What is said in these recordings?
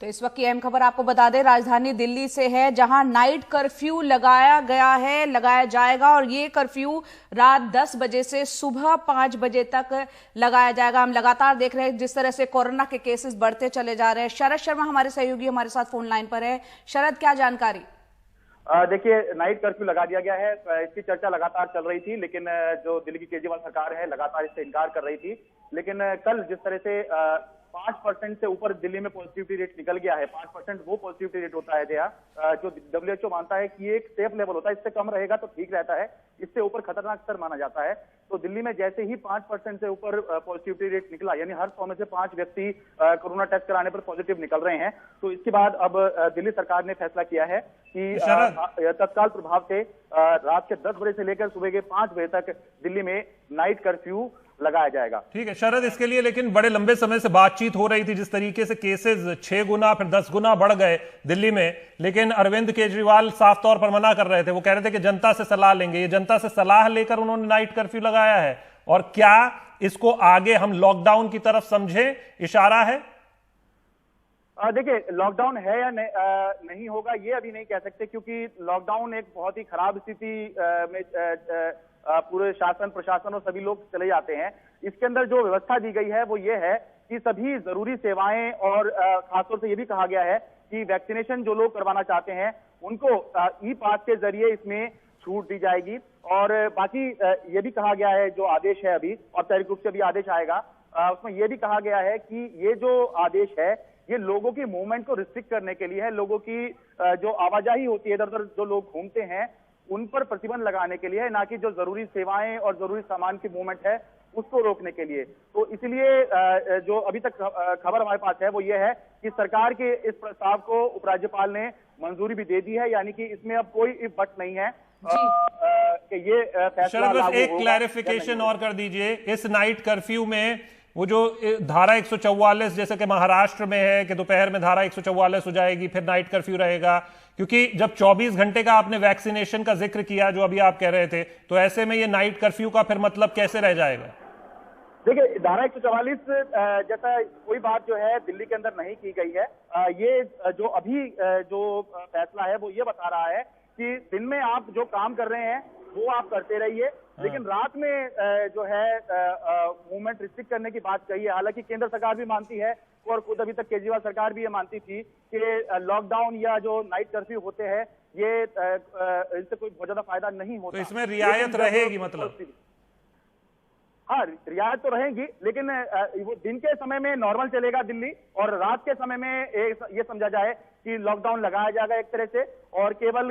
तो इस वक्त की अहम खबर आपको बता दें, राजधानी दिल्ली से है, जहां नाइट कर्फ्यू लगाया जाएगा और ये कर्फ्यू रात 10 बजे से सुबह 5 बजे तक लगाया जाएगा। हम लगातार देख रहे हैं जिस तरह से कोरोना के केसेस बढ़ते चले जा रहे हैं। शरद शर्मा हमारे सहयोगी हमारे साथ फोन लाइन पर है। शरद, क्या जानकारी? देखिए, नाइट कर्फ्यू लगा दिया गया है। इसकी चर्चा लगातार चल रही थी, लेकिन जो दिल्ली की केजरीवाल सरकार है लगातार इससे इनकार कर रही थी। लेकिन कल जिस तरह से 5% से ऊपर दिल्ली में पॉजिटिविटी रेट निकल गया है। 5% वो पॉजिटिविटी रेट होता है जो WHO मानता है कि एक सेफ लेवल होता है। इससे कम रहेगा तो ठीक रहता है, इससे ऊपर खतरनाक स्तर माना जाता है। तो दिल्ली में जैसे ही 5% से ऊपर पॉजिटिविटी रेट निकला, यानी हर 100 में से 5 व्यक्ति कोरोना टेस्ट कराने पर पॉजिटिव निकल रहे हैं, तो इसके बाद अब दिल्ली सरकार ने फैसला किया है कि तत्काल प्रभाव से रात के 10 बजे से लेकर सुबह के 5 बजे तक दिल्ली में नाइट कर्फ्यू लगाया जाएगा। ठीक है शरद, इसके लिए लेकिन बड़े लंबे समय से बातचीत हो रही थी। जिस तरीके से केसेस 6 गुना फिर 10 गुना बढ़ गए दिल्ली में, लेकिन अरविंद केजरीवाल साफ तौर पर मना कर रहे थे। वो कह रहे थे कि जनता से सलाह लेंगे। ये जनता से सलाह लेकर उन्होंने नाइट कर्फ्यू लगाया है, और क्या इसको आगे हम लॉकडाउन की तरफ समझे, इशारा है? देखिए, लॉकडाउन है या नहीं होगा ये अभी नहीं कह सकते, क्योंकि लॉकडाउन एक बहुत ही खराब स्थिति में पूरे शासन प्रशासन और सभी लोग चले जाते हैं। इसके अंदर जो व्यवस्था दी गई है वो ये है कि सभी जरूरी सेवाएं, और खासतौर से ये भी कहा गया है कि वैक्सीनेशन जो लोग करवाना चाहते हैं उनको ई पास के जरिए इसमें छूट दी जाएगी। और बाकी ये भी कहा गया है, जो आदेश है अभी औपचारिक रूप से भी आदेश आएगा, उसमें यह भी कहा गया है कि ये जो आदेश है ये लोगों की मूवमेंट को रिस्ट्रिक्ट करने के लिए है। लोगों की जो आवाजाही होती है, इधर उधर जो लोग घूमते हैं उन पर प्रतिबंध लगाने के लिए है, ना कि जो जरूरी सेवाएं और जरूरी सामान की मूवमेंट है उसको रोकने के लिए। तो इसलिए जो अभी तक खबर हमारे पास है वो ये है कि सरकार के इस प्रस्ताव को उपराज्यपाल ने मंजूरी भी दे दी है, यानी कि इसमें अब कोई इफ बट नहीं है कि ये फैसला लागू होगा। एक क्लैरिफिकेशन और कर दीजिए, इस नाइट कर्फ्यू में वो जो धारा 144 जैसे कि महाराष्ट्र में है कि दोपहर में धारा 144 हो जाएगी, फिर नाइट कर्फ्यू रहेगा, क्योंकि जब 24 घंटे का आपने वैक्सीनेशन का जिक्र किया जो अभी आप कह रहे थे, तो ऐसे में ये नाइट कर्फ्यू का फिर मतलब कैसे रह जाएगा? देखिए, धारा 144 जैसा कोई बात जो है दिल्ली के अंदर नहीं की गई है। ये जो अभी जो फैसला है वो ये बता रहा है कि दिन में आप जो काम कर रहे हैं वो आप करते रहिए, लेकिन रात में जो है मूवमेंट रिस्ट्रिक्ट करने की बात कही है। हालांकि केंद्र सरकार भी मानती है और खुद अभी तक केजरीवाल सरकार भी ये मानती थी कि लॉकडाउन या जो नाइट कर्फ्यू होते हैं ये इनसे कोई बहुत ज्यादा फायदा नहीं होता। तो इसमें रियायत रहेगी मतलब? हाँ, रियायत तो रहेगी, लेकिन वो दिन के समय में नॉर्मल चलेगा दिल्ली, और रात के समय में ये समझा जाए कि लॉकडाउन लगाया जाएगा एक तरह से, और केवल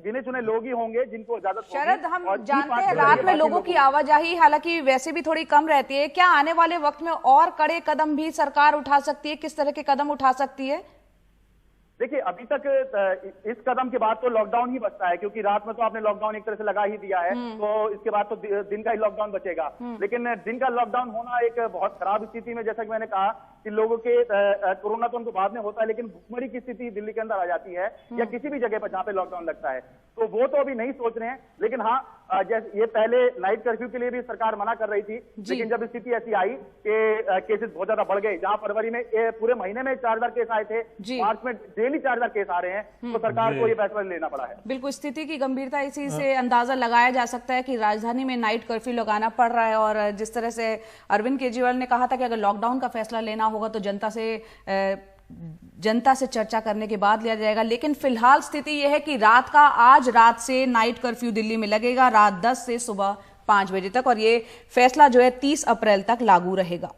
गिने चुने लोग ही होंगे जिनको इजाजत होगी। शरद, हम जानते हैं रात में लोगों की आवाजाही हालांकि वैसे भी थोड़ी कम रहती है। क्या आने वाले वक्त में और कड़े कदम भी सरकार उठा सकती है? किस तरह के कदम उठा सकती है? देखिए, अभी तक इस कदम के बाद तो लॉकडाउन ही बचता है, क्योंकि रात में तो आपने लॉकडाउन एक तरह से लगा ही दिया है, तो इसके बाद तो दिन का ही लॉकडाउन बचेगा। लेकिन दिन का लॉकडाउन होना एक बहुत खराब स्थिति में, जैसा कि मैंने कहा कि लोगों के कोरोना तो उनको बाद में होता है, लेकिन भुखमरी की स्थिति दिल्ली के अंदर आ जाती है या किसी भी जगह पर जहाँ पे लॉकडाउन लगता है, तो वो तो अभी नहीं सोच रहे हैं। लेकिन हाँ, जैसे ये पहले नाइट कर्फ्यू के लिए भी सरकार मना कर रही थी, लेकिन जब स्थिति ऐसी आई कि केसेस बहुत ज्यादा बढ़ गए, जहां फरवरी में पूरे महीने में 4000 केस आए थे, मार्च में डेली 4000 केस आ रहे हैं, तो सरकार को ये फैसला लेना पड़ा है। बिल्कुल, स्थिति की गंभीरता इसी से अंदाजा लगाया जा सकता है कि राजधानी में नाइट कर्फ्यू लगाना पड़ रहा है। और जिस तरह से अरविंद केजरीवाल ने कहा था कि अगर लॉकडाउन का फैसला लेना होगा तो जनता से चर्चा करने के बाद लिया जाएगा। लेकिन फिलहाल स्थिति यह है कि आज रात से नाइट कर्फ्यू दिल्ली में लगेगा, रात 10 से सुबह 5 बजे तक, और ये फैसला जो है 30 अप्रैल तक लागू रहेगा।